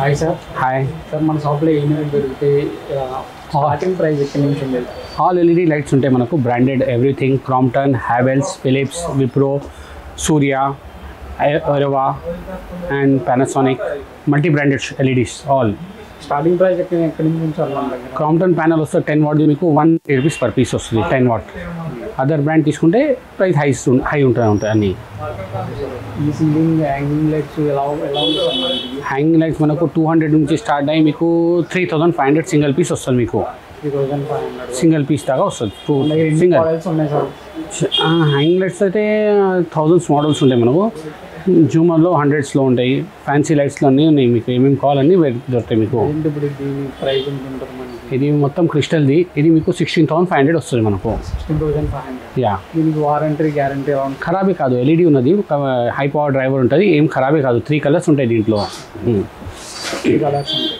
Hi sir. Hi sir మన షాప్లో ఏమేమి దొరుకుతాయి, స్టార్టింగ్ ప్రైస్ ఎక్కడి నుంచి ఉంది? ఆల్ ఎల్ఈడి లైట్స్ ఉంటాయి మనకు, branded everything, Crompton, Havells, Philips, Wipro, Surya, ఎరోవా and Panasonic, multi branded LEDs all. Starting price ఎక్కడి నుంచి ఉంచాలి మన దగ్గర? క్రాంప్టన్ ప్యానల్ వస్తుంది 10 వాట్, మీకు 180 రూపీస్ పర్ పీస్ వస్తుంది 10 వాట్. అదర్ బ్రాండ్ తీసుకుంటే ప్రైస్ హై ఉంటాయి అన్నీ. ఈ సీలింగ్ హ్యాంగింగ్ లైట్స్ ఎలా ఉంటుంది? హ్యాంగింగ్ లైట్స్ మనకు 200 నుంచి స్టార్ట్ అయ్యి మీకు 3500 సింగిల్ పీస్ వస్తుంది. మీకు 3500 సింగిల్ పీస్ దాకా వస్తుంది. సింగిల్ మోడల్స్ ఉన్నాయి సార్. హ్యాంగింగ్ లైట్స్ అయితే 1000s మోడల్స్ ఉంటాయి మనకు. జూమర్లో 100స్లో ఉంటాయి. ఫ్యాన్సీ లైట్స్లో అన్నీ ఉన్నాయి. మీకు ఏమేమి కావాలన్నీ దొరుకుతాయి మీకు. ఇప్పుడు దీని ప్రైస్ ఎంత ఉంటుంది మనకి? ఇది మొత్తం క్రిస్టల్ది. ఇది మీకు 16,500 వస్తుంది మనకు. 16,500. యా, దీనికి వారంటీ గ్యారంటీ ఎలా ఉంటుంది? ఖరాబే కాదు. ఎల్ఈడి ఉన్నది, హై పవర్ డ్రైవర్ ఉంటుంది, ఏం ఖరాబే కాదు. 3 కలర్స్ ఉంటాయి దీంట్లో. 3 కలర్స్ ఉంటాయి.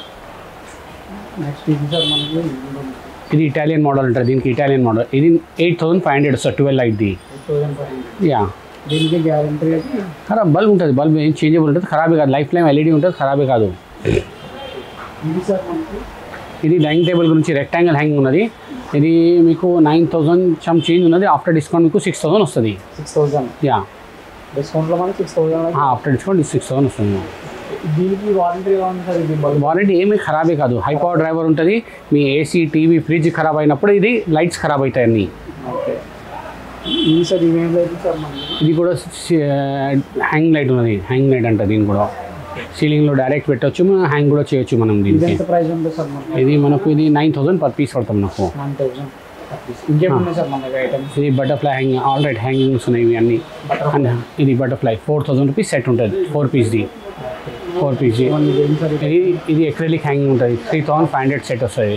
నెక్స్ట్ ఇది సార్ మనకి ఇది ఇటాలియన్ మోడల్ ఉంటుంది. దీనికి ఇటాలియన్ మోడల్. ఇది 8,500 వస్తుంది 12 లైట్ది. 8,500. యా, దీనికి గ్యారంటీ ఖరాబ్ బల్బ్ ఉంటుంది. బల్బ్ ఏం చేంజబుల్ ఉంటుంది, ఖరాబే కాదు. లైఫ్ టైం ఎల్ఈడి ఉంటుంది, ఖరాబే కాదు. ఇది సార్ మనకి ఇది డైనింగ్ టేబుల్ గురించి రెక్టాంగిల్ హ్యాంగింగ్ ఉన్నది. ఇది మీకు 9,000 సమ్ చేంజ్ ఉన్నది. ఆఫ్టర్ డిస్కౌంట్ మీకు 6,000 వస్తుంది. 6,000. యా, డిస్కౌంట్లో మనకి 6,000. ఆఫ్టర్ డిస్కౌంట్ 6,000 వస్తుంది. దీనికి వారంటీ ఎలా ఉంది సార్? ఇది వారంటీ ఏమీ ఖరాబే కాదు. హై పవర్ డ్రైవర్ ఉంటుంది. మీ ఏసీ, టీవీ, ఫ్రిడ్జ్ ఖరాబ్ అయినప్పుడు ఇది లైట్స్ ఖరాబ్ అవుతాయి అన్నీ. ఓకే. ఇది సార్ ఇవేం లైట్ సార్ మనకి? ఇది కూడా హ్యాంగ్ లైట్ ఉన్నది. హ్యాంగ్ లైట్ అంటే దీన్ని కూడా సీలింగ్లో డైరెక్ట్ పెట్టవచ్చు, హ్యాంగ్ కూడా చేయొచ్చు మనం దీనికి. ఎంత ప్రైస్ ఉంటుంది సార్ మనకి? ఇది మనకు ఇది 9,000 పర్ పీస్ పడుతుంది మనకు. 9,000. ఇంకేమున్నాయి సార్ మన దగ్గర ఐటమ్స్? ఇది butterfly hanging, all right hangings ఉన్నాయి ఇవి అన్నీ. ఇది బటర్ఫ్లై 4,000 రూపీస్ సెట్ ఉంటుంది. 4 పీస్ది. 4 పీస్ది. ఇది ఎక్రైలిక్ హ్యాంగింగ్ ఉంటుంది. 3,500 సెట్ వస్తుంది.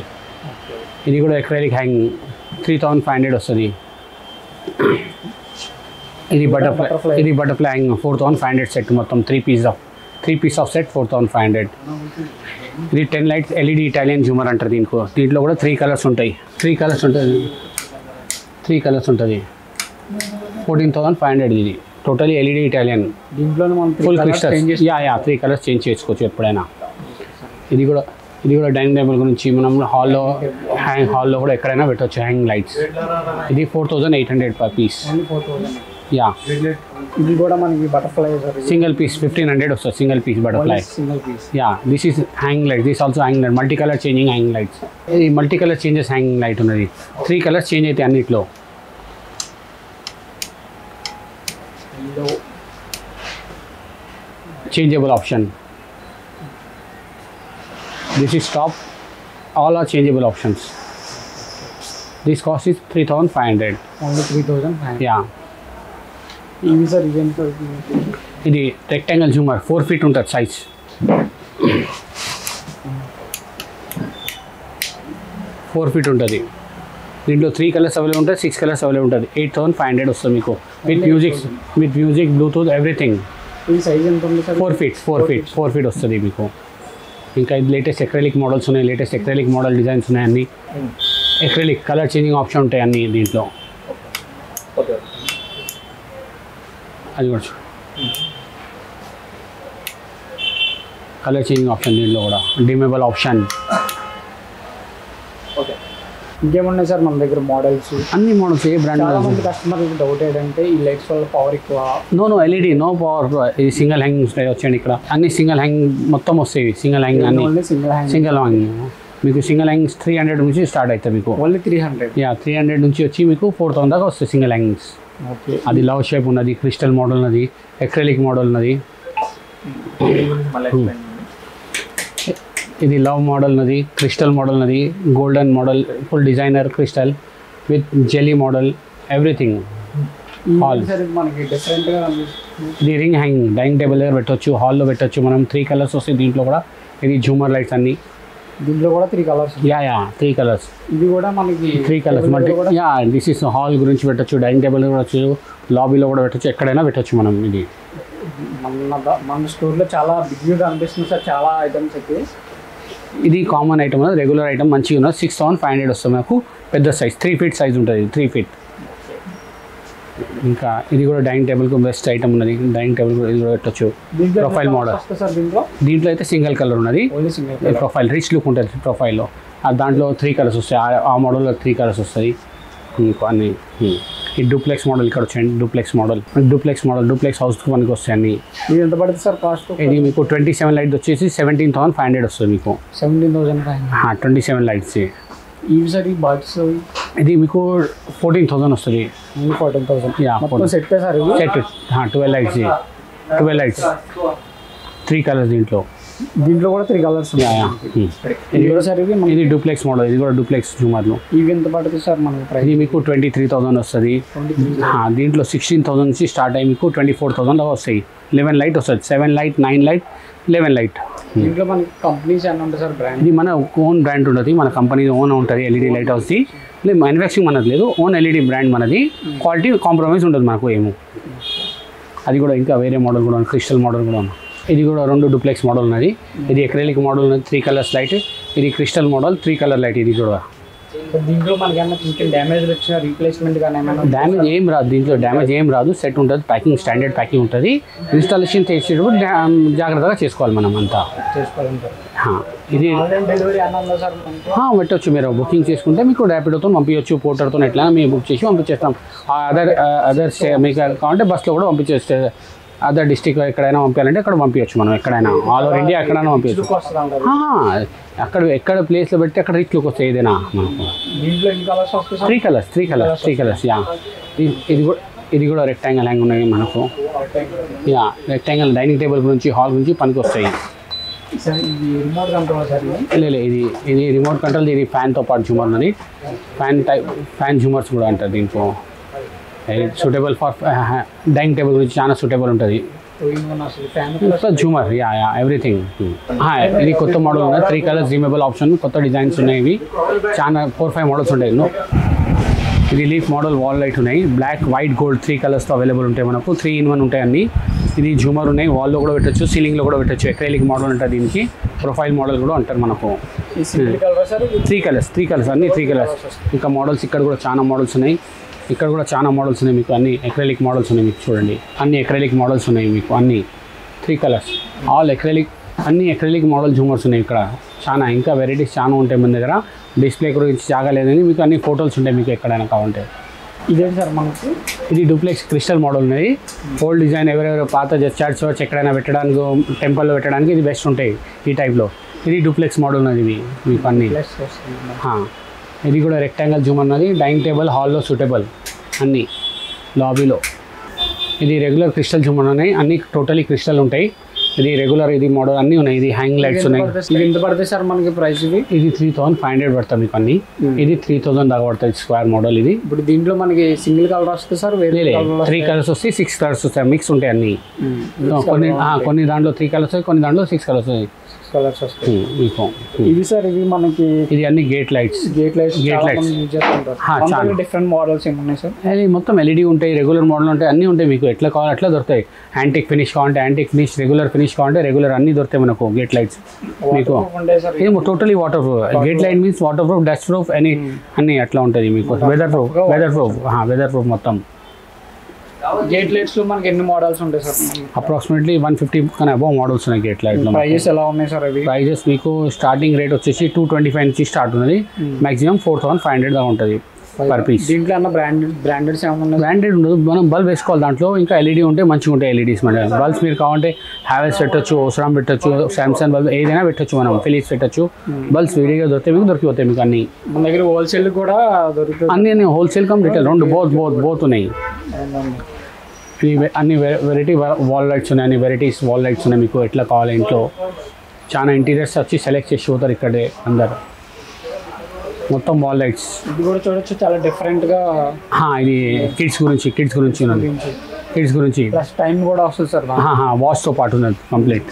ఇది కూడా ఎక్రైలిక్ హ్యాంగింగ్ 3,500 వస్తుంది. ఇది బటర్ఫ్లై హ్యాంగింగ్ 4,500 సెట్ మొత్తం. 3 పీస్ ఆఫ్ సెట్ 4,500. ఇది 10 లైట్స్ ఎల్ఈడి ఇటాలియన్ జూమర్ అంటారు దీంట్లో కూడా 3 కలర్స్ ఉంటాయి. 3 కలర్స్ ఉంటుంది. 14,500 ఇది టోటలీ ఎల్ఈడి ఇటాలియన్. దీంట్లోనే మనం full crystals. Yeah 3 colours change చేసుకోవచ్చు ఎప్పుడైనా. ఇది కూడా డైనింగ్ టేబుల్ గురించి మనం హాల్లో కూడా ఎక్కడైనా పెట్టవచ్చు హ్యాంగ్ లైట్స్. ఇది 4,800 పర్ పీస్. యా, ఇది కూడా మనకి బటర్ఫ్లై సింగిల్ పీస్ 1,500 వస్తుంది. Single piece butterfly. Single piece. Ya, this is hang light. This also hang light. Multi colour changing hang lights. ఇది multi colour changes hanging light ఉన్నది. 3 colours change అవుతాయి అన్నిట్లో. Changeable option. This is top. All are changeable options. This cost is 3,500. Only 3,500. Yeah. ఇది sir ఇదేం sir? ఇది rectangle జూమర్ 4 feet ఉంటుంది size. 4 feet ఉంటుంది. దీంట్లో 3 కలర్స్ అవైలబుల్ ఉంటుంది, 6 కలర్స్ అవైలబుల్ ఉంటుంది. 8,500 వస్తుంది మీకు విత్ మ్యూజిక్ బ్లూటూత్ ఎవ్రీథింగ్. ఈ సైజ్ ఎంత ఉంది సార్? 4 feet వస్తుంది మీకు. ఇంకా ఇది లేటెస్ట్ ఎక్రైలిక్ మోడల్స్ ఉన్నాయి. లేటెస్ట్ ఎక్రైలిక్ మోడల్ డిజైన్స్ ఉన్నాయి అన్నీ. ఎక్రైలిక్ కలర్ చేంజింగ్ ఆప్షన్ ఉంటాయి అన్నీ దీంట్లో. అది కూడా కలర్ చేంజింగ్ ఆప్షన్ దీంట్లో కూడా. డిమేబుల్ ఆప్షన్. ఓకే. ఇంకేమున్నాయి సార్ మన దగ్గర మోడల్స్? అన్ని మోడల్స్. ఏ బ్రాండ్? చాలా మంది కస్టమర్కి డౌట్ ఏంటంటే ఈ లైట్స్ వల్ల పవర్ ఎక్కువ. No LED no power. ఇది సింగిల్ హ్యాంగింగ్స్ వచ్చాయండి ఇక్కడ. అన్ని సింగిల్ హ్యాంగింగ్ మొత్తం వస్తాయి. సింగిల్ హ్యాంగింగ్ అన్ని సింగిల్ హ్యాంగింగ్. మీకు సింగిల్ హ్యాంగింగ్స్ 300 నుంచి స్టార్ట్ అవుతాయి మీకు. ఓన్లీ 300. యా, 300 నుంచి వచ్చి మీకు 4,000 దాకా వస్తాయి సింగిల్ హ్యాంగింగ్స్. ఓకే. అది లవ్ షేప్ ఉన్నది, క్రిస్టల్ మోడల్ ఉన్నది, ఎక్రైలిక్ మోడల్ ఉన్నది. ఇది లవ్ మోడల్ ఉన్నది, క్రిస్టల్ మోడల్ ఉన్నది, golden model, full designer crystal with jelly model everything all. మనకి డిఫరెంట్గా ఇది రింగ్ హ్యాంగింగ్ డైనింగ్ టేబుల్ దగ్గర పెట్టవచ్చు, హాల్లో పెట్టవచ్చు మనం. 3 కలర్స్ వస్తాయి దీంట్లో కూడా. ఇది జూమర్ లైట్స్ అన్నీ. దీంట్లో కూడా 3 కలర్స్. Yeah 3 colours. ఇది కూడా మనకి 3 colours multi. Yeah, this is hall గురించి పెట్టచ్చు, డైనింగ్ టేబుల్ పెట్టచ్చు, లాబీలో కూడా పెట్టచ్చు, ఎక్కడైనా పెట్టచ్చు మనం. ఇది మన స్టోర్లో చాలా బిగ్గా అనిపిస్తుంది సార్, చాలా ఐటమ్స్ అయితే. ఇది కామన్ ఐటమ్, రెగ్యులర్ ఐటమ్ మంచిగా ఉన్నది. 6,500 వస్తుంది మనకు. పెద్ద సైజ్ 3 feet సైజ్ ఉంటుంది. 3 feet ఇంకా ఇది కూడా డైనింగ్ టేబుల్కి బెస్ట్ ఐటమ్ ఉన్నది. డైనింగ్ టేబుల్ కూడా ఇది కూడా పెట్టచ్చు. ప్రొఫైల్ మోడల్ దీంట్లో అయితే సింగిల్ కలర్ ఉన్నది. ప్రొఫైల్ రిచ్ లుక్ ఉంటుంది ప్రొఫైల్లో. దాంట్లో 3 కలర్స్ వస్తాయి. ఆ మోడల్లో 3 కలర్స్ వస్తాయి. మీకు అన్ని ఈ డూప్లెక్స్ మోడల్ ఇక్కడ వచ్చాయండి. డూప్లెక్స్ మోడల్ డూప్లెక్స్ హౌస్కి మనకి వస్తాయి అన్ని. ఇది ఎంత పడుతుంది సార్ కాస్ట్? ఇది మీకు 27 లైట్ వచ్చేసి 17,500 వస్తుంది మీకు. 17,500. 27 లైట్స్. ఇవి సార్ ఈ బడ్స్ ఇది మీకు 14,000 వస్తుంది. 14,000 సెట్ సార్ ఇది. సెట్ 12 లైట్స్ 3 కలర్స్ దీంట్లో కూడా 3 కలర్స్. ఇది డూప్లెక్స్ మోడల్. ఇది కూడా డూప్లెక్స్ జూమర్లు. ఇవి ఎంత పడుతుంది సార్ మనకి ప్రైస్? ఇది మీకు 23,000 వస్తుంది. దీంట్లో 16,000 నుంచి స్టార్ట్ అయ్యి మీకు 24,000 దాకా వస్తాయి. 11 లైట్ వస్తుంది. 7 లైట్ 9 లైట్ 11 లైట్. దీంట్లో మనకి కంపెనీస్ ఏమైనా ఉంటాయి సార్? బ్రాండ్ ఇది మన ఓన్ బ్రాండ్ ఉంటుంది. మన కంపెనీ ఓన్ ఉంటుంది. ఎల్ఈడి లైట్ హౌస్ది. లేదు మ్యానుఫ్యాక్చరింగ్ మనది లేదు. ఓన్ ఎల్ఈడి బ్రాండ్ మనది. క్వాలిటీ కాంప్రమైజ్ ఉంటుంది మనకు ఏమో. అది కూడా ఇంకా వేరే మోడల్ కూడా క్రిస్టల్ మోడల్ కూడా ఉంది. ఇది కూడా 2 డూప్లెక్స్ మోడల్ ఉన్నది. ఇది ఎక్రెలిక్ మోడల్ ఉన్నది. 3 కలర్స్ లైట్. ఇది క్రిస్టల్ మోడల్ 3 కలర్ లైట్. ఇది కూడా దీంట్లో మనకి ఏమైనా కొంచెం డ్యామేజ్ వచ్చిన రీప్లేస్మెంట్ కానీ ఏమైనా? డ్యామేజ్ ఏం రాదు. దీంట్లో డ్యామేజ్ ఏం రాదు. సెట్ ఉంటుంది. ప్యాకింగ్ స్టాండర్డ్ ప్యాకింగ్ ఉంటుంది. ఇన్స్టాలేషన్ చేసేటప్పుడు జాగ్రత్తగా చేసుకోవాలి మనం అంతా చేసుకోవాలంటారు. ఇది డెలివరీ అన్నా సార్ పెట్టవచ్చు. మీరు బుకింగ్ చేసుకుంటే మీకు ర్యాపిడోతో పంపించవచ్చు. పోర్టర్తో ఎట్లా మేము బుక్ చేసి పంపించేస్తాం. అదర్ మీకు కావాలంటే బస్లో కూడా పంపించేస్తే అదర్ డిస్టిక్ ఎక్కడైనా పంపించాలంటే అక్కడ పంపించవచ్చు. మనం ఎక్కడైనా ఆల్ ఓవర్ ఇండియా ఎక్కడైనా పంపించవచ్చు. ఎక్కడ ప్లేస్లో పెడితే అక్కడ రిచ్ లుక్ వస్తాయి. ఏదైనా మనకు 3 కలర్స్. ఇది కూడా రెక్టాంగిల్ హ్యాంగ్ ఉన్నాయి మనకు. రెక్టాంగిల్ డైనింగ్ టేబుల్ గురించి హాల్ గురించి పనికి వస్తాయి. ఇది రిమోట్ కంట్రోల్. ఇది ఫ్యాన్తో పాటు జూమర్ ఉన్నది. ఫ్యాన్ జూమర్స్ కూడా అంటారు దీంట్లో. సూటబుల్ ఫర్ డైనింగ్ టేబుల్ గురించి చాలా సూటబుల్ ఉంటుంది. జూమర్ ఎవ్రీథింగ్. ఇది కొత్త మోడల్ ఉన్నాయి. 3 కలర్స్ రిమూవబుల్ ఆప్షన్. కొత్త డిజైన్స్ ఉన్నాయి. ఇవి చాలా 4-5 మోడల్స్ ఉంటాయి. ఇది లీఫ్ మోడల్ వాల్ లైట్ ఉన్నాయి. బ్లాక్ వైట్ గోల్డ్ 3 కలర్స్తో అవైలబుల్ ఉంటాయి మనకు. 3-in-1 ఉంటాయి అన్ని. ఇది జూమర్ ఉన్నాయి. వాల్లో కూడా పెట్టచ్చు. సీలింగ్లో కూడా పెట్టచ్చు. ఎక్రైలిక్ మోడల్ ఉంటుంది దీనికి. ప్రొఫైల్ మోడల్ కూడా అంటారు మనకు. 3 కలర్స్ అన్ని 3 కలర్స్. ఇంకా మోడల్స్ ఇక్కడ కూడా చాలా మోడల్స్ ఉన్నాయి. ఇక్కడ కూడా చాలా మోడల్స్ ఉన్నాయి మీకు. అన్ని ఎక్రైలిక్ మోడల్స్ ఉన్నాయి మీకు. చూడండి అన్ని ఎక్రైలిక్ మోడల్స్ ఉన్నాయి మీకు. అన్ని 3 కలర్స్ ఆల్ ఎక్రైలిక్. అన్ని ఎక్రైలిక్ మోడల్ జూమర్స్ ఉన్నాయి ఇక్కడ. చాలా ఇంకా వెరైటీస్ చాలా ఉంటాయి మన దగ్గర. డిస్ప్లే గురించి జాగా లేదని మీకు అన్ని ఫోటోస్ ఉంటాయి మీకు ఎక్కడైనా కావాలంటే. ఇదేంటి సార్ మనకు? ఇది డూప్లెక్స్ క్రిస్టల్ మోడల్ ఉన్నాయి. ఓల్డ్ డిజైన్ ఎవరెవరు పాత చర్చ్ వచ్చి ఎక్కడైనా పెట్టడానికి టెంపుల్లో పెట్టడానికి ఇది బెస్ట్ ఉంటాయి ఈ టైప్లో. ఇది డూప్లెక్స్ మోడల్ ఉన్నది. ఇవి మీకు అన్ని. ఇది కూడా రెక్టాంగిల్ జూమర్ ఉన్నది. డైనింగ్ టేబుల్ హాల్లో సూటబుల్ అన్నీ లాబీలో. ఇది రెగ్యులర్ క్రిస్టల్ జూమర్ ఉన్నాయి. అన్ని టోటలీ క్రిస్టల్ ఉంటాయి. ఇది రెగ్యులర్ ఇది మోడల్ అన్నీ ఉన్నాయి. ఇది హ్యాంగ్ లైట్స్ ఉన్నాయి. ఇది ఎంత పడుతుంది సార్ మనకి ప్రైస్? ఇది 3,500 పడుతుంది మీకు అన్ని. ఇది 3,000 దాకా పడుతుంది స్క్వేర్ మోడల్. ఇది ఇప్పుడు దీంట్లో మనకి సింగిల్ కలర్ వస్తుంది సార్? 3 కలర్స్ వస్తాయి. 6 కలర్స్ వస్తాయి. మిక్స్ ఉంటాయి అన్ని. కొన్ని దాంట్లో 3 కలర్స్ వస్తాయి. కొన్ని దాంట్లో 6 కలర్స్ వస్తాయి. మీకు ఇది సార్ ఇది మనకి ఇది అన్ని గేట్ లైట్స్. చాలా డిఫరెంట్ మోడల్స్ ఏమున్నాయి సార్? అది మొత్తం ఎల్ఈడి ఉంటాయి. రెగ్యులర్ మోడల్ ఉంటాయి. అన్నీ ఉంటాయి మీకు. ఎట్లా కావాలి అట్లా దొరుకుతాయి. యాంటిక్ ఫినిష్ కావాలంటే యాంటిక్ ఫినిష్, రెగ్యులర్ ఫినిష్ కావాలంటే రెగ్యులర్ అన్నీ దొరుకుతాయి మనకు. గేట్ లైట్స్ మీకు ఇది totally water proof. Gate light means water proof, dust proof అన్నీ అట్లా ఉంటుంది మీకు. వెదర్ ప్రూఫ్ మొత్తం. గేట్ లైట్స్ లో మనకి ఎన్ని మోడల్స్ ఉంటాయి సార్? అప్రాక్సిమేట్లీ 150 కన్నా అబౌవ్ మోడల్స్ ఉన్నాయి గేట్ లైట్ లో. ప్రైజెస్ ఎలా ఉన్నాయి సార్ అవి? ప్రైజెస్ మీకు స్టార్టింగ్ రేట్ వచ్చేసి 225 నుంచి స్టార్ట్ ఉన్నది. మాక్సిమం 4,500 దాకా ఉంటుంది పర్ పీస్. దీంట్లో అన్న బ్రాండెడ్స్ ఏమన్నా? బ్రాండెడ్ ఉండదు. మనం బల్బ్ వేసుకోవాలి దాంట్లో. ఇంకా ఎల్ఈడి ఉంటే మంచిగా ఉంటాయి ఎల్ఈడీస్. మన బల్బ్స్ మీరు కావాలంటే హ్యావెల్స్ పెట్టచ్చు, ఓస్రామ్ పెట్టచ్చు, శాంసంగ్ బల్బ్ ఏదైనా పెట్టచ్చు. మనం ఫిలిప్స్ పెట్టచ్చు. బల్బ్స్ విడిగా దొరికితే మీకు దొరికిపోతాయి మీకు అన్ని. మన దగ్గర హోల్సేల్ కూడా దొరుకుతుంది. అన్ని హోల్సేల్ కమ్ రిటైల్ రెండు బోత్ ఉన్నాయి. అన్ని వెరైటీ వాల్ లైట్స్ ఉన్నాయి. అన్ని వెరైటీస్ వాల్ లైట్స్ ఉన్నాయి మీకు. ఎట్లా కావాలి ఇంట్లో చాలా ఇంటీరియర్స్ వచ్చి సెలెక్ట్ చేసి పోతారు ఇక్కడే అందరు. మొత్తం వాల్ లైట్స్. ఇది కూడా చూడొచ్చు చాలా డిఫరెంట్గా. ఇది కిడ్స్ గురించి ఉన్నది. కిడ్స్ గురించి ప్లస్ టైం కూడా వస్తుంది సార్. వాచ్తో పాటు ఉన్నది కంప్లీట్.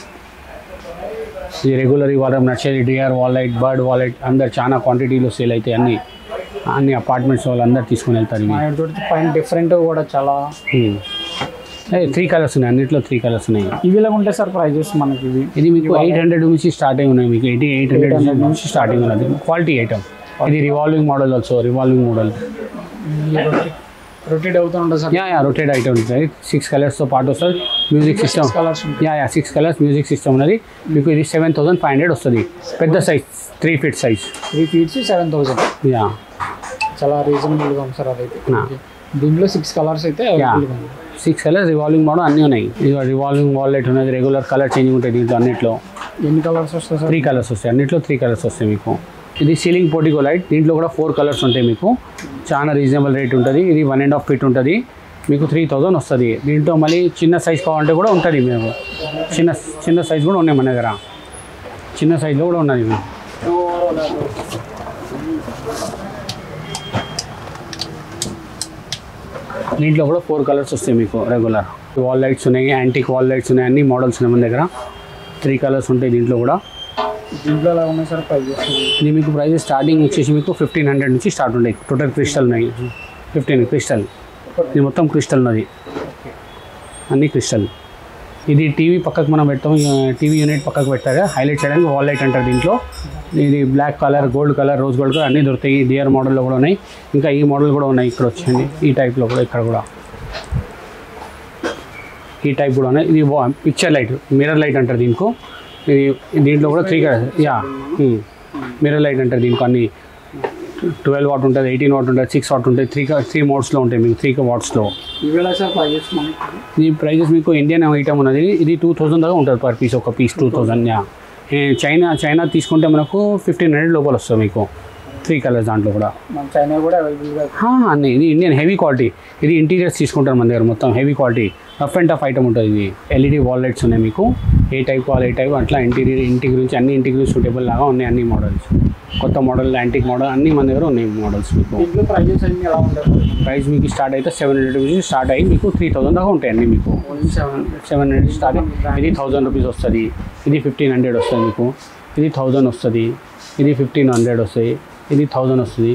ఇది రెగ్యులర్ వారం నచ్చేది. DR wall light, bird wall light అందరు చాలా క్వాంటిటీలో సేల్ అవుతాయి. అన్ని అపార్ట్మెంట్స్ వాళ్ళు అందరు తీసుకుని వెళ్తారు. పైన డిఫరెంట్ కూడా చాలా 3 కలర్స్ ఉన్నాయి. అన్నిట్లో 3 కలర్స్ ఉన్నాయి. ఇవి ఇలా ఉంటాయి సార్ ప్రైజెస్ మనకి? ఇది మీకు 800 నుంచి స్టార్టింగ్ ఉన్నాయి మీకు. 800 నుంచి స్టార్టింగ్ ఉన్నది. Quality item. ఇది revolving model also. Revolving model rotate అవుతూ ఉంటుంది సార్. యా రొటేట్ అయితే ఉంటుంది. 6 కలర్స్తో పాటు వస్తుంది. మ్యూజిక్ సిస్టమ్ కలర్స్ ఉంటాయి. యా 6 కలర్స్ మ్యూజిక్ సిస్టమ్ ఉన్నది మీకు. ఇది 7500 వస్తుంది. పెద్ద size 3 feet size. 3 feet 7,000. Yeah చాలా రీజనబుల్గా ఉంది సార్ అదైతే. దీంట్లో 6 కలర్స్ అయితే అవైలబుల్గా ఉంది. 6 కలర్స్ రివాల్వింగ్ మోడల్ అన్నీ ఉన్నాయి. ఇది రివాల్వింగ్ వాల్ లైట్ ఉన్నది. రెగ్యులర్ కలర్ చేంజింగ్ ఉంటుంది దీంట్లో అన్నిట్లో. ఎన్ని కలర్స్ వస్తాయి సార్? 3 కలర్స్ వస్తాయి. అన్నిట్లో 3 కలర్స్ వస్తాయి మీకు. ఇది సీలింగ్ పోర్టికో లైట్. దీంట్లో కూడా 4 కలర్స్ ఉంటాయి మీకు. చాలా రీజనబుల్ రేట్ ఉంటుంది. ఇది 1.5 feet ఉంటుంది మీకు. 3000 వస్తుంది. దీంట్లో మళ్ళీ చిన్న సైజ్ కావాలంటే కూడా ఉంటుంది మేము. చిన్న సైజ్ కూడా ఉన్నాయి మన దగ్గర. చిన్న సైజులో కూడా ఉన్నది మేము. దీంట్లో కూడా 4 కలర్స్ వస్తాయి మీకు. రెగ్యులర్ వాల్ లైట్స్ ఉన్నాయి, యాంటిక్ వాల్ లైట్స్ ఉన్నాయి, అన్ని మోడల్స్ ఉన్నాయి మన దగ్గర. 3 కలర్స్ ఉంటాయి దీంట్లో కూడా. దీంట్లో ఎలా ఉన్నాయి సార్ ప్రైజెస్? ఇది మీకు ప్రైజెస్ స్టార్టింగ్ వచ్చేసి మీకు 1500 నుంచి స్టార్ట్ ఉంటాయి. టోటల్ క్రిస్టల్ ఉన్నాయి. 15 క్రిస్టల్. ఇది మొత్తం క్రిస్టల్ ఉన్నది, అన్ని క్రిస్టల్. ఇది టీవీ పక్కకు మనం పెడతాం. టీవీ యూనిట్ పక్కకు పెట్టారు, హైలైట్ చేయడానికి వాల్ లైట్ అంటారు దీంట్లో. ఇది black colour, gold colour, rose gold colour అన్నీ దొరుకుతాయి. డిఆర్ మోడల్లో కూడా ఉన్నాయి. ఇంకా ఈ మోడల్ కూడా ఉన్నాయి. ఇక్కడ వచ్చింది ఈ టైప్లో కూడా. ఇక్కడ కూడా ఈ టైప్ కూడా ఉన్నాయి. ఇది పిక్చర్ లైట్, మిర్రర్ లైట్ అంటారు దీనికి. ఇది దీంట్లో కూడా 3 కలర్స్. యా మిర్రర్ లైట్ అంటారు దీనికి. అన్ని 12 వాట్ ఉంటుంది, 18 వాట్ ఉంటుంది, 6 వాట్ ఉంటుంది. 3 మోడ్స్లో ఉంటాయి మీకు. 3 వాట్స్లో. ఈ ప్రైజెస్ మీకు ఇండియన్ ఐటమ్ ఉన్నది. ఇది 2000 దాకా ఉంటుంది పర్ పీస్. ఒక పీస్ 2000. యా చైనా తీసుకుంటే మనకు 1500 లోపల వస్తుంది మీకు. 3 కలర్స్ దాంట్లో కూడా. చైనా కూడా అవైలబుల్గా అన్నీ. ఇది ఇండియన్ హెవీ క్వాలిటీ. ఇది ఇంటీరియర్స్ తీసుకుంటారు మన దగ్గర మొత్తం. Heavy quality rough and tough item ఉంటుంది. ఇది ఎల్ఈడి వాల్ లైట్స్ ఉన్నాయి మీకు. ఏ టైప్ కావాలి ఏ టైప్ అట్లా. ఇంటి గురించి అన్ని ఇంటి గురించి సూటబుల్ లాగా ఉన్నాయి అన్ని మోడల్స్. కొత్త మోడల్, యాంటిక్ మోడల్ అన్నీ మన దగ్గర ఉన్నాయి మోడల్స్ మీకు. ప్రైజెస్ అన్ని ఎలా ఉంటాయి? ప్రైస్ మీకు స్టార్ట్ అయితే 700 రూపీస్ స్టార్ట్ అయ్యి మీకు 3000 దాకా ఉంటాయి అన్నీ మీకు. 700 స్టార్ట్. ఇది 1000 రూపీస్ వస్తుంది. ఇది 1500 వస్తుంది మీకు. ఇది 1000 వస్తుంది. ఇది 1500 వస్తాయి. ఇది 1000 వస్తుంది.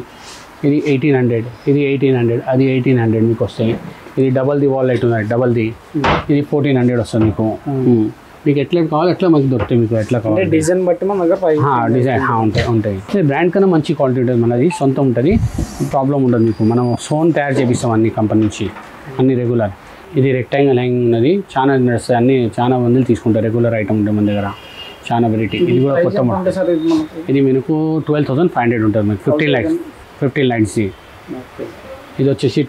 ఇది 1800. ఇది 1800. అది 1800 మీకు వస్తాయి. ఇది డబల్ది వాల్ లైట్ ఉన్నాయి, డబల్ది. ఇది 1400 వస్తుంది మీకు. మీకు ఎట్లా కావాలి అట్లా మాకు దొరుకుతాయి మీకు. ఎట్లా కావాలి డిజైన్ బట్టి మన దగ్గర డిజైన్ ఉంటాయి. బ్రాండ్ కన్నా మంచి క్వాలిటీ ఉంటుంది మనది. సొంతం ఉంటుంది, ప్రాబ్లం ఉండదు మీకు. మనం సోన్ తయారు చేపిస్తాం అన్ని కంపెనీ నుంచి, అన్ని రెగ్యులర్. ఇది రెక్టాంగిల్ హ్యాంగింగ్ ఉన్నది. చాలా నడుస్తుంది. అన్ని చాలా మందిలు తీసుకుంటారు. రెగ్యులర్ ఐటమ్ ఉంటుంది మన దగ్గర. చాలా వెరైటీ. ఇది కూడా కొత్త మోడల్. ఇది మీకు 12,500 ఉంటుంది మీకు. 15 లైట్స్. ఇది వచ్చేసి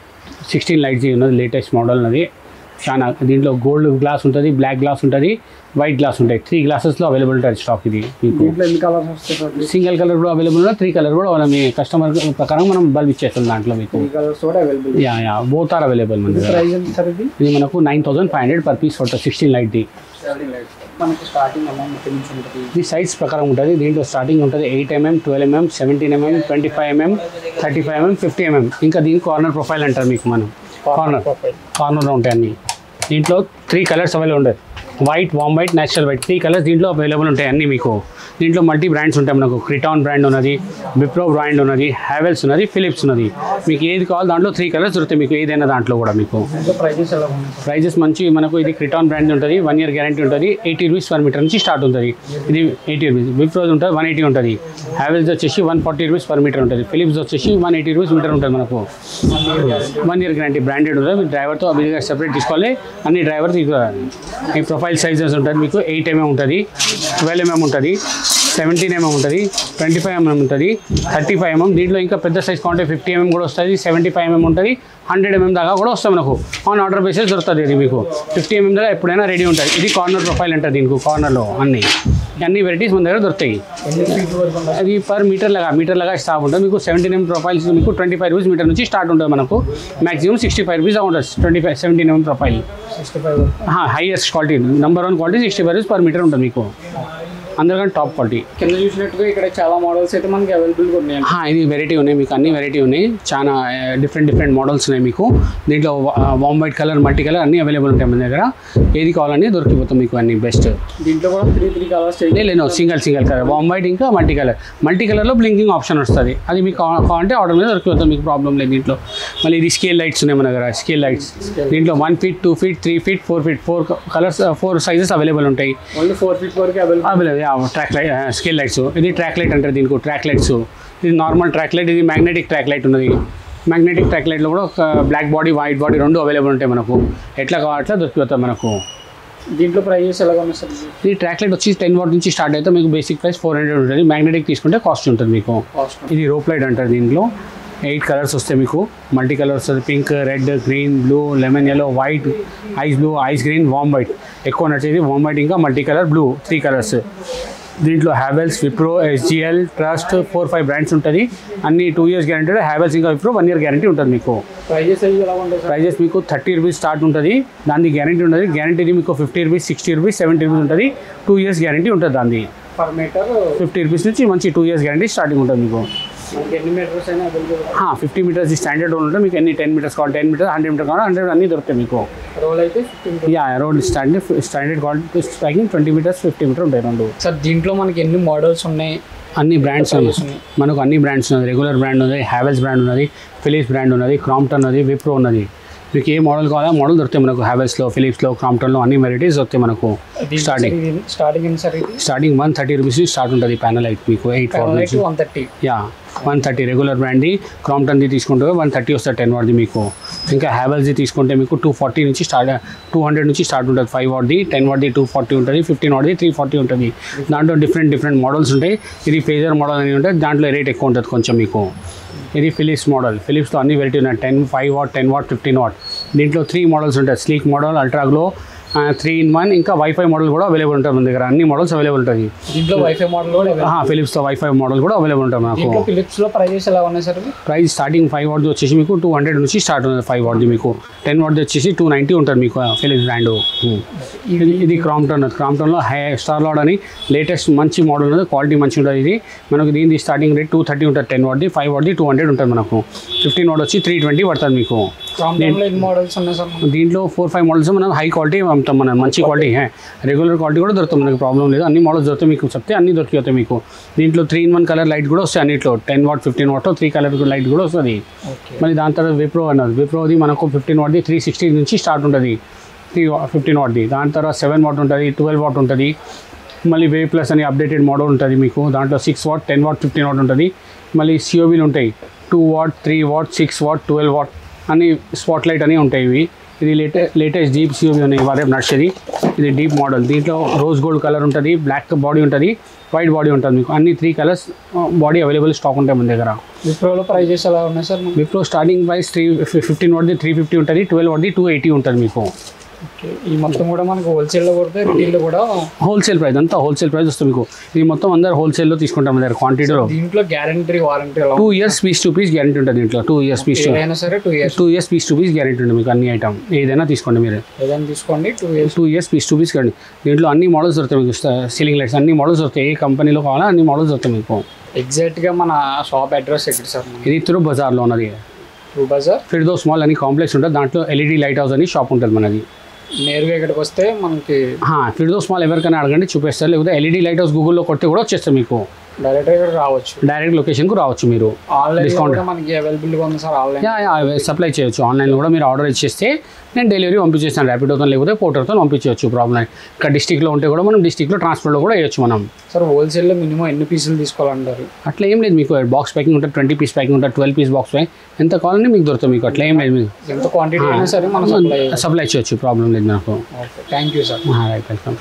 16 లైట్స్ ఉన్నది. లేటెస్ట్ మోడల్ ఉన్నది. చాలా దీంట్లో గోల్డ్ గ్లాస్ ఉంటుంది, బ్లాక్ గ్లాస్ ఉంటుంది, వైట్ గ్లాస్ ఉంటాయి. 3 గ్లాసెస్లో అవైలబుల్ ఉంటుంది స్టాక్. ఇది మీకు సింగిల్ కలర్ కూడా అవైలబుల్ ఉన్నాయి. 3 కలర్ కూడా మీ కస్టమర్ ప్రకారం మనం బల్బ్ ఇచ్చేస్తాం దాంట్లో మీకు. యా బోత్ ఆర్ అవైలబుల్ మన దగ్గర. ఇది మనకు 9,500 పర్ పీస్ పడుతుంది. 16 లైట్ది. ఇది సైజ్ ప్రకారం ఉంటుంది. దీంట్లో స్టార్టింగ్ ఉంటుంది 8mm, 12mm, 17mm, 25mm, 35mm, 50mm. ఇంకా దీనికి కార్నర్ ప్రొఫైల్ అంటారు మీకు. మనం కార్నర్లో ఉంటాయి అన్నీ. దీంట్లో 3 కలర్స్ అవైలబుల్ ఉంటాయి. వైట్, వామ్ వైట్, నేచురల్ వైట్. 3 కలర్స్ దీంట్లో అవైలబుల్ ఉంటాయి అన్నీ మీకు. దీంట్లో మల్టీ బ్రాండ్స్ ఉంటాయి మనకు. క్రిటాన్ బ్రాండ్ ఉన్నది, విప్రో బ్రాండ్ ఉన్నది, హ్యావెల్స్ ఉన్నది, ఫిలిప్స్ ఉన్నది. మీకు ఏది కావాలి దాంట్లో 3 కలర్స్ దొరుకుతాయి మీకు. ఏదైనా దాంట్లో కూడా మీకు ప్రైజెస్ మంచి. మనకు ఇది క్రిటాన్ బ్రాండ్ ఉంటుంది. 1 year గ్యారంటీ ఉంటుంది. 80 రూపీస్ పర్ మీటర్ నుంచి స్టార్ట్ ఉంటుంది. ఇది 80 రూపీస్. విప్రో ఉంటుంది 180 ఉంటుంది. హ్యావెల్స్ వచ్చేసి 140 రూపీస్ పర్ మీటర్ ఉంటుంది. ఫిలిప్స్ వచ్చేసి 180 రూపీస్ మీటర్ ఉంటుంది మనకు. 1 year గ్యారంటీ. బ్రాండెడ్ ఉంటుంది. మీ డ్రైవర్తో అభిగా సెపరేట్ తీసుకోవాలి. అన్ని డ్రైవర్ ఈ ప్రొఫైల్ సైజెస్ ఉంటుంది మీకు. 8mm ఉంటుంది, 12mm ఉంటుంది, 17mm ఉంటుంది, 25mm ఉంటుంది, 35mm. దీంట్లో ఇంకా పెద్ద సైజ్ కావాలంటే 50mm కూడా వస్తుంది, 75mm ఉంటుంది, 100mm దాకా కూడా వస్తుంది మనకు. ఆన్ ఆర్డర్ బేసిస్ దొరుకుతుంది ఇది మీకు. 50mm దాకా ఎప్పుడైనా రెడీ ఉంటుంది. ఇది కార్నర్ ప్రొఫైల్ అంటారు దీనికి. కార్నర్లో అన్ని వెరైటీస్ మన దగ్గర దొరుకుతాయి. అది పర్ మీటర్ లాగా స్టాక్ ఉంటుంది మీకు. 17mm ప్రొఫైల్స్ మీకు 25 రూపీస్ మీటర్ నుంచి స్టార్ట్ ఉంటుంది మనకు. మ్యాక్సిమం 65 రూపీస్ ఉంటుంది. 17mm profile highest quality. Number 1 quality 65 rupees per metre ఉంటుంది మీకు. అందరికంటే టాప్ క్వాలిటీ. కింద చూసినట్టుగా ఇక్కడ చాలా మోడల్స్ అయితే మనకి అవైలబుల్గా ఉన్నాయి. ఇది వెరైటీ ఉన్నాయి మీకు. అన్ని వెరైటీ ఉన్నాయి. చాలా డిఫరెంట్ మోడల్స్ ఉన్నాయి మీకు. దీంట్లో వామ్ వైట్ కలర్, మల్టీ కలర్ అన్నీ అవైలబుల్ ఉంటాయి మన దగ్గర. ఏది కావాలని దొరికిపోతాం మీకు అన్ని బెస్ట్. దీంట్లో కూడా 3 కలర్స్ లేదు, సింగిల్ కలర్. వామ్ వైట్ ఇంకా మల్టీ కలర్లో బ్లింకింగ్ ఆప్షన్ వస్తుంది. అది మీకు కావాలంటే ఆర్డర్ మీద దొరికిపోతాం మీకు. ప్రాబ్లం లేదు దీంట్లో. మళ్ళీ ఇది స్కేల్ లైట్స్ ఉన్నాయి మన దగ్గర. స్కేల్ లైట్స్ దీంట్లో 1 feet, 2 feet, 3 feet, 4 feet 4 colours 4 sizes available ఉంటాయి. ఓన్లీ 4 feet వరకు available. Track light, scale lights. ఇది ట్రాక్ లైట్ అంటారు దీనికి. Track lights. ఇది నార్మల్ ట్రాక్ లైట్, ఇది మ్యాగ్నెటిక్ ట్రాక్ లైట్ ఉన్నది. మ్యాగ్నెటిక్ ట్రాక్ లైట్లో కూడా ఒక బ్లాక్ బాడీ వైట్ బాడీ రెండు అవైలబుల్ ఉంటాయి మనకు. ఎట్లా కావాలో దొరికిపోతాయి మనకు. దీంట్లో ప్రైజెస్ ఎలాగ ఉన్నాయి సార్? ఈ ట్రాక్ లైట్ వచ్చి 10 వాట్ నుంచి స్టార్ట్ అయితే మీకు బేసిక్ ప్రైస్ 400 ఉంటుంది. మ్యాగ్నెటిక్ తీసుకుంటే కాస్ట్ ఉంటుంది మీకు. ఇది రోప్ లైట్ అంటారు. దీంట్లో 8 కలర్స్ వస్తాయి మీకు. మల్టీ కలర్ వస్తుంది. Pink, red, green, blue, lemon yellow, white, ice blue, ice green, వామ్ వైట్. ఎక్కువ నచ్చేది వామ్ వైట్ ఇంకా మల్టీ కలర్ బ్లూ 3 కలర్స్. దీంట్లో Havells, Wipro, SGL, trust 4-5 brands ఉంటుంది. అన్ని 2 years గ్యారంటీ. హ్యావెల్స్ ఇంకా విప్రో 1 year గ్యారంటీ ఉంటుంది మీకు. ప్రైజెస్ ఎలా ఉంటాయి? ప్రైజెస్ మీకు 30 రూపీస్ స్టార్ట్ ఉంటుంది. దానికి గ్యారంటీ ఉంటుంది. గ్యారంటీ మీకు 50 రూపీస్, 60 రూపీస్, 70 రూపీస్ ఉంటుంది. 2 years గ్యారంటీ ఉంటుంది. దాన్ని పర్ మీటర్ 50 రూపీస్ నుంచి మంచి 2 years గ్యారంటీ స్టార్టింగ్ ఉంటుంది మీకు. ఎన్ని మీటర్స్ అయినా అవైలబుల్? 50 మీటర్స్ స్టాండర్డ్ రోల్ ఉంటుంది మీకు. ఎన్ని 10 మీటర్స్ కావాలి, 10 మీటర్స్, 100 మీటర్ కావాలి, 100 అన్నీ దొరుకుతాయి మీకు. రోల్ అయితే 15. రోడ్ standard quality packing 20 metres, 50 metre ఉంటాయి రెండు. సార్ దీంట్లో మనకి ఎన్ని మోడల్స్ ఉన్నాయి? అన్ని బ్రాండ్స్ ఉన్నాయి మనకు. అన్ని బ్రాండ్స్ ఉన్నది. రెగ్యులర్ బ్రాండ్ ఉన్నది, హ్యావెల్స్ బ్రాండ్ ఉన్నది, ఫిలిప్స్ బ్రాండ్ ఉన్నది, క్రాంప్టన్ ఉన్నది, విప్రో ఉన్నది. మీకు ఏ మోడల్ కావాలో మోడల్ దొరుకుతాయి మనకు. హ్యావెల్స్లో, ఫిలిప్స్లో, క్రాంప్టన్లో అన్ని వెరైటీస్ దొరుకుతాయి మనకు. స్టార్టింగ్ 130 రూపీస్ స్టార్ట్ ఉంటుంది. ప్యానల్ లైట్ మీకు 8 వాట్ నుంచి 130. 130 రెగ్యులర్ బ్రాండ్ది. క్రాంప్టన్ది తీసుకుంటే 130 వస్తుంది 10 వాట్ది మీకు. ఇంకా హ్యావెల్స్ది తీసుకుంటే మీకు 240 నుంచి స్టార్ట్, 200 నుంచి స్టార్ట్ ఉంటుంది. 5 వాట్ది, 10 వాట్ది 240 ఉంటుంది, 15 వాట్ది 340 ఉంటుంది. దాంట్లో డిఫరెంట్ మోడల్స్ ఉంటాయి. ఇది ఫేజర్ మోడల్ అని ఉంటుంది. దాంట్లో రేట్ ఎక్కువ ఉంటుంది కొంచెం మీకు. ఇది ఫిలిప్స్ మోడల్. ఫిలిప్స్లో అన్ని వెరైటీ ఉన్నాయి. 10, 5 వాట్, 10 వాట్, 15 వాట్. దీంట్లో 3 మోడల్స్ ఉంటాయి. Sleek model, ultra glow, 3-in-1 ఇంకా వైఫై మోడల్ కూడా అవైలబుల్ ఉంటుంది మన దగ్గర. అన్ని మోడల్స్ అవైలబుల్ ఉంటుంది. దీంట్లో వైఫై మోడల్ కూడా ఫిలిప్స్తో వైఫై మోడల్ కూడా అవైలబుల్ ఉంటుంది మనకు. ఫిలిప్స్లో ప్రైజెస్ ఎలా ఉన్నాయి సార్? ప్రైస్ స్టార్టింగ్ 5 వాట్ది వచ్చేసి మీకు 200 నుంచి స్టార్ట్ ఉంటుంది. 5 వాట్ది మీకు. 10 వాట్ది వచ్చేసి 290 ఉంటుంది మీకు. Philips brand. ఇది క్రాంప్టన్లో స్టార్ లాడ్ అని లేటెస్ట్ మంచి మోడల్ ఉంది. క్వాలిటీ మంచి ఉంటుంది. ఇది మనకు దీని స్టార్టింగ్ రేట్ 230 ఉంటుంది. 10 వాట్ది, 5 వాట్ది 200 ఉంటుంది మనకు. 15 వాట్ వచ్చి 320 పడుతుంది మీకు. మోడల్స్ ఉన్నాయి సార్ దీంట్లో 4-5 మోడల్స్ మనం హై క్వాలిటీ అమ్ముతాం. మనం మంచి క్వాలిటీ, రెగ్యులర్ క్వాలిటీ కూడా దొరుకుతుంది మనకు. ప్రాబ్లం లేదు. అన్ని మోడల్స్ దొరుకుతాయి మీకు. చెప్తే అన్ని దొరికిపోతాయి మీకు. దీంట్లో 3-in-1 కలర్ లైట్ కూడా వస్తాయి అన్నిట్లో. 10 వాట్, 15 వాట్ 3 కలర్ లైట్ కూడా వస్తుంది. మళ్ళీ దాని తర్వాత విప్రో అన్నది. విప్రోది మనకు 15 వాట్ది 360 నుంచి స్టార్ట్ ఉంటుంది. 15 వాట్ది. దాని తర్వాత 7 వాట్ ఉంటుంది, 12 వాట్ ఉంటుంది. మళ్ళీ వే ప్లస్ అని అప్డేటెడ్ మోడల్ ఉంటుంది మీకు. దాంట్లో 6 వాట్, 10 వాట్, 15 వాట్ ఉంటుంది. మళ్ళీ సిఓబీలు ఉంటాయి. 2 వాట్, 3 వాట్, 6 వాట్, 12 వాట్ అని స్పాట్ లైట్ అని ఉంటాయి ఇవి. ఇది లేటెస్ట్ డీప్ సిఓబీ ఉన్నాయి ఇవాళ నడిచేది. ఇది డీప్ మోడల్. దీంట్లో రోజ్ గోల్డ్ కలర్ ఉంటుంది, బ్లాక్ బాడీ ఉంటుంది, వైట్ బాడీ ఉంటుంది మీకు. అన్ని 3 కలర్స్ బాడీ అవైలబుల్ స్టాక్ ఉంటాయి మన దగ్గర. విప్రోలో ప్రైజెస్ ఎలా ఉన్నాయి సార్? విప్రో స్టార్టింగ్ ప్రైస్ 15 వాట్ది 350 ఉంటుంది, 12 వాట్ది 280 ఉంటుంది మీకు. ఈ మొత్తం కూడా మనకు హోల్సేల్లో కొడితే రిటైల్లో కూడా హోల్సేల్ ప్రైస్ అంతా హోల్సేల్ ప్రైస్ వస్తుంది మీకు. ఇది మొత్తం అందరు హోల్సేల్లో తీసుకుంటాం మన దగ్గర క్వాంటిటీలో. దీంట్లో guarantee warranty 2 years piece to piece guarantee ఉంటుంది దీంట్లో. 2 years పీస్ అయినా సరే 2 years piece to piece guarantee ఉంటుంది మీకు. అన్ని ఐటమ్ ఏదైనా తీసుకోండి మీరు. ఏదైనా తీసుకోండి. 2 years పీస్ టు పీస్ కండి. దీంట్లో అన్ని మోడల్స్ దొరుకుతాయి మీకు. సీలింగ్ లైట్స్ అన్ని మోడల్స్ దొరుకుతాయి. ఏ కంపెనీలో కావాలా అన్ని మోడల్స్ దొరుకుతాయి మీకు. ఎగ్జాక్ట్గా మన షాప్ అడ్రస్ ఎక్కడ సార్? ఇది త్రూ బజార్లో ఉన్నది. త్రూ బజార్ ఫిర్దోస్ మాల్ అని కాంప్లెక్స్ ఉంటుంది. దాంట్లో ఎల్ఈడి లైట్ హౌస్ అని షాప్ ఉంటుంది మనది. నేరుగా ఇక్కడికి వస్తే మనకి ఫిర్దోస్ మాల్ ఎవరికైనా అడగండి చూపిస్తారు. లేకపోతే ఎల్ఈడి లైట్ హౌస్ గూగుల్లో కొడితే కూడా వచ్చేస్తాయి మీకు. డైరెక్ట్గా ఇక్కడ రావచ్చు. డైరెక్ట్ లొకేషన్కు రావచ్చు మీరు. ఆన్లైన్ డిస్కౌంట్ మనకి అవైలబుల్గా ఉంది సార్. ఆన్లైన్ సప్లై చేయొచ్చు. ఆన్లైన్లో కూడా మీరు ఆర్డర్ ఇచ్చేస్తే నేను డెలివరీ పంపించేస్తాను. ర్యాపిడోతో లేకపోతే పోర్టర్తో పంపించవచ్చు. ప్రాబ్లం ఇక్కడ డిస్టిక్లో ఉంటే కూడా మనం డిస్టిక్లో ట్రాన్స్పోర్ట్లో కూడా వేయచ్చు మనం. సార్ హోల్సేల్లో మినిమం ఎన్ని పీసులు తీసుకోవాలంటారు? అట్లా ఏం లేదు మీకు. బాక్స్ ప్యాకింగ్ ఉంటుంది, 20 పీస్ ప్యాకింగ్ ఉంటుంది, 12 పీస్ బాక్స్ ప్యాకింగ్ ఎంత కావాలని మీకు దొరుకుతుంది మీకు. అట్లా ఏం లేదు మీకు. ఎంత క్వాంటిటీ అయినా సరే మనం సప్లై చేయొచ్చు. ప్రాబ్లం లేదు నాకు. Thank you sir. Right, welcome.